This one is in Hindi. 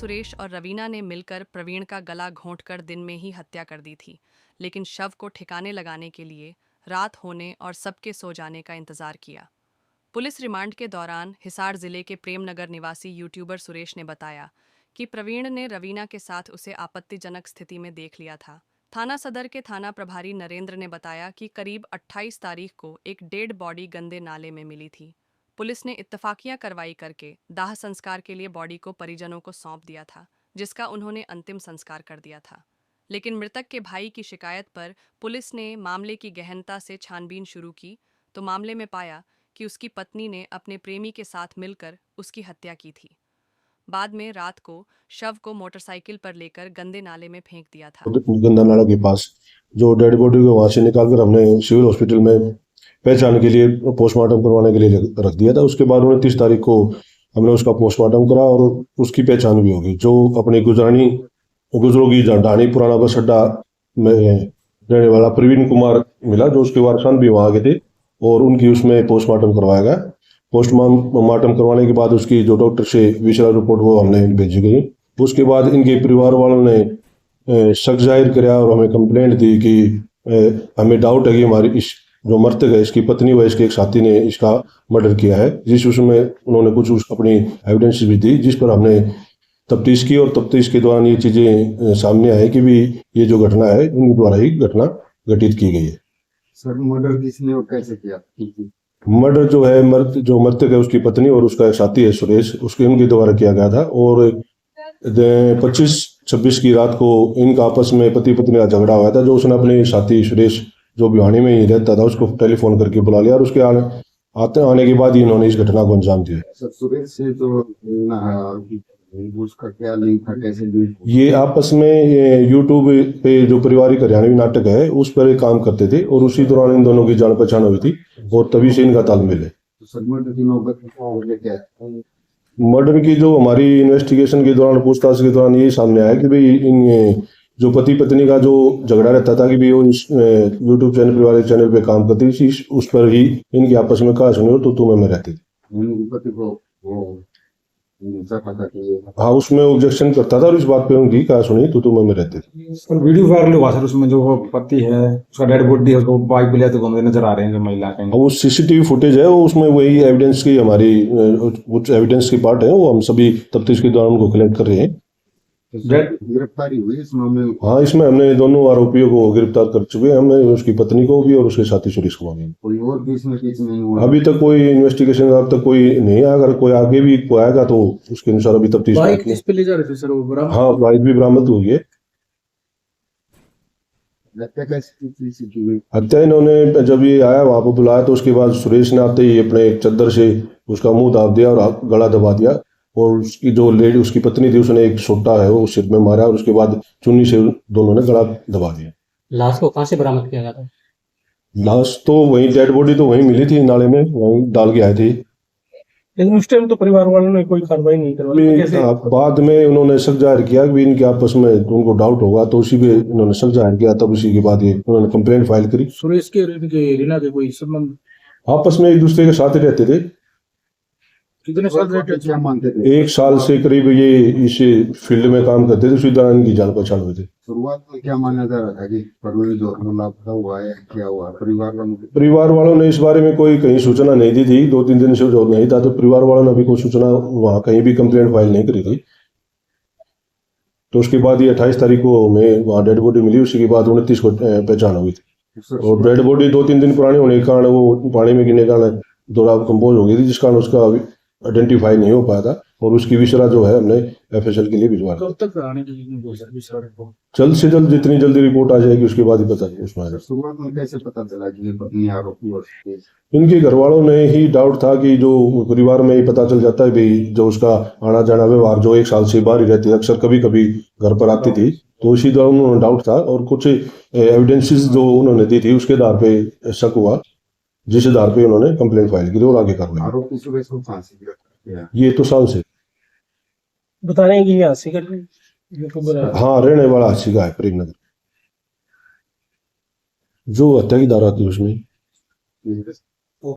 सुरेश और रवीना ने मिलकर प्रवीण का गला घोंटकर दिन में ही हत्या कर दी थी, लेकिन शव को ठिकाने लगाने के लिए रात होने और सबके सो जाने का इंतजार किया। पुलिस रिमांड के दौरान हिसार जिले के प्रेमनगर निवासी यूट्यूबर सुरेश ने बताया कि प्रवीण ने रवीना के साथ उसे आपत्तिजनक स्थिति में देख लिया था। थाना सदर के थाना प्रभारी नरेंद्र ने बताया कि करीब 28 तारीख को एक डेड बॉडी गंदे नाले में मिली थी। पुलिस ने इत्तफाकिया कार्रवाई करके दाह संस्कार के लिए बॉडी को परिजनों को सौंप दिया था, जिसका उन्होंने अंतिम संस्कार कर दिया था। लेकिन मृतक के भाई की शिकायत पर पुलिस ने मामले की गहनता से छानबीन शुरू की तो मामले में पाया कि उसकी पत्नी ने अपने प्रेमी के साथ मिलकर उसकी हत्या की थी। बाद में रात को शव को मोटरसाइकिल पर लेकर गंदे नाले में फेंक दिया था। गंदा नाला के पास जो डेड बॉडी को वहां से निकालकर हमने सिविल हॉस्पिटल में पहचान के लिए पोस्टमार्टम करवाने के लिए रख दिया था। उसके बाद 29 तारीख को हमने उसका पोस्टमार्टम करा और उसकी पहचान भी होगी। जो अपनी गुजरों की ढाणी पुराना बस अड्डा में रहने वाला प्रवीण कुमार मिला, जो उसके वारसान भी वहां गए थे और उनकी उसमें पोस्टमार्टम करवाया गया। पोस्टमार्टम करवाने के बाद उसकी जो डॉक्टर से विशेष रिपोर्ट वो हमने भेजी गई। उसके बाद इनके परिवार वालों ने शक जाहिर किया और हमें कंप्लेंट दी कि हमें डाउट है कि हमारी इस जो मृतक है इसकी पत्नी व इसके एक साथी ने इसका मर्डर किया है, जिस उसमें उन्होंने कुछ अपनी एविडेंस भी दी, जिस पर हमने तफ्तीश की और तफ्तीश के दौरान ये चीजें सामने आई कि भी ये जो घटना है उनके द्वारा ही घटना घटित की गई है। सर मर्डर किसने और कैसे किया? मर्डर जो है जो मृतक है उसकी पत्नी और उसका एक साथी है सुरेश, उसके उनके द्वारा किया गया था। और 25-26 की रात को इनका आपस में पति पत्नी का झगड़ा हुआ था, जो उसने अपने साथी सुरेश जो भिवानी में ही रहता था उसको टेलीफोन करके बुला लिया और उसके आने के बाद ही इन्होंने इस घटना को अंजाम दिया। सर सुरेश से तो उसका क्या लिंक था, कैसे ये आपस में यूट्यूब पे जो पारिवारिक हरियाणवी नाटक है उस पर काम करते थे और उसी दौरान इन दोनों की जान पहचान हुई थी और तभी से इनका तालमेल है। मर्डर की जो हमारी इन्वेस्टिगेशन के दौरान पूछताछ के दौरान ये सामने आया कि भाई इन जो पति पत्नी का जो झगड़ा रहता था कि भाई वो यूट्यूब चैनल पारिवारिक चैनल पे काम करती थी, उस पर ही इनकी आपस में कहा सुनी और तो में रहती थी। हाँ, उसमें ऑब्जेक्शन करता था और इस बात पे उनकी कहा सुनी तो में रहते थे। वीडियो वायरल हुआ सर, उसमें जो पति है उसका डेड बॉडी है उसको बाइक पे लेते घूमते नजर आ रहे हैं जो महिला के। वो सीसीटीवी फुटेज है, वो उसमें वही एविडेंस की हमारी कुछ एविडेंस की पार्ट है, वो हम सभी तफ्तीश के दौरान उनको कलेक्ट कर रहे हैं। गिरफ्तारी हुई इस मामले में? हाँ, इसमें हमने दोनों आरोपियों को गिरफ्तार कर चुके हैं, हमने उसकी पत्नी को भी और उसके साथी सुरेश को भी। कोई और भी इसमें केस नहीं हुआ? अभी तक कोई इन्वेस्टिगेशन अब तक कोई नहीं है, अगर कोई आगे भी आएगा तो उसके अनुसार अभी तफ्तीश। बाइक किस पे ले जा रहे थे सर वो? हाँ, बाइक भी बरामद हुई है। हत्या इन्होंने जब ये आया वहां पर बुलाया तो उसके बाद सुरेश ने आते ही अपने चद्दर से उसका मुंह दाब दिया और गला दबा दिया और उसकी जो लेडी उसकी पत्नी थी उसने एक सोटा है वो सिर में मारा और उसके बाद चुन्नी से दोनों ने गला दबा दिया। लाश को कहाँ से बरामद किया गया था? लाश तो वहीं डेड बॉडी तो वहीं मिली थी, नाले में वहीं डाल के आए थे। लेकिन उस टाइम तो परिवार वालों ने कोई कार्रवाई नहीं करवाई। बाद में उन्होंने शक जाहिर किया कि इनके आपस में उनको डाउट होगा तो उसी पे इन्होंने शक जाहिर किया, तब उसी के बाद ये उन्होंने कंप्लेंट फाइल करी। सुरेश के रीना के कोई संबंध आपस में एक दूसरे के साथ ही रहते थे। कितने साल रहते क्या मानते थे? 1 साल से करीब ये इस फील्ड में काम करते थे, उसी दौरान इनकी जान पहचान हुई थी। शुरुआत में क्या माना जा रहा था कि प्रवीण जो लापता हुआ है, क्या हुआ? परिवार वालों ने इस बारे में कोई कहीं सूचना नहीं दी थी, 2-3 दिन से जो नहीं था, तो परिवार वालों ने अभी कोई सूचना वहां कहीं भी कंप्लेंट फाइल नहीं करी थी। तो उसके बाद ये 28 तारीख को हमें वहाँ डेड बॉडी मिली, उसी के बाद 29 को पहचान हुई थी। और डेड बॉडी 2-3 दिन पुरानी होने के कारण वो पानी में गिरने के कारण थोड़ा कंपोज हो गई थी, जिस कारण उसका आइडेंटिफाई नहीं हो पाया था और उसकी विसरा जो है हमने एफएसएल के लिए भिजवा दी। कब तक आने की? जल्द से जल्द जितनी जल्दी रिपोर्ट आ जाएगी उसके बाद ही पता उसमें। शुरुआत में कैसे पता चला कि ये पत्नी आरोपी? और इनके घर वालों ने ही डाउट था कि जो परिवार में ही पता चल जाता है भाई जो उसका आना जाना व्यवहार जो 1 साल से बाहर ही रहती है, अक्सर कभी कभी घर पर आती थी, तो इसी दौरान उन्होंने डाउट था और कुछ एविडेंसेस जो उन्होंने दी थी उसके आधार पे शक हुआ, जिस आधार पे उन्होंने कंप्लेंट फाइल की और आगे कार्रवाई। आरोपी सुरेश को फांसी दिया? ये तो साल से बता रहे हैं कि ये हास्य कर हाँ रहने वाला हास्य का है प्रेमनगर। जो हत्या की धारा थी उसमें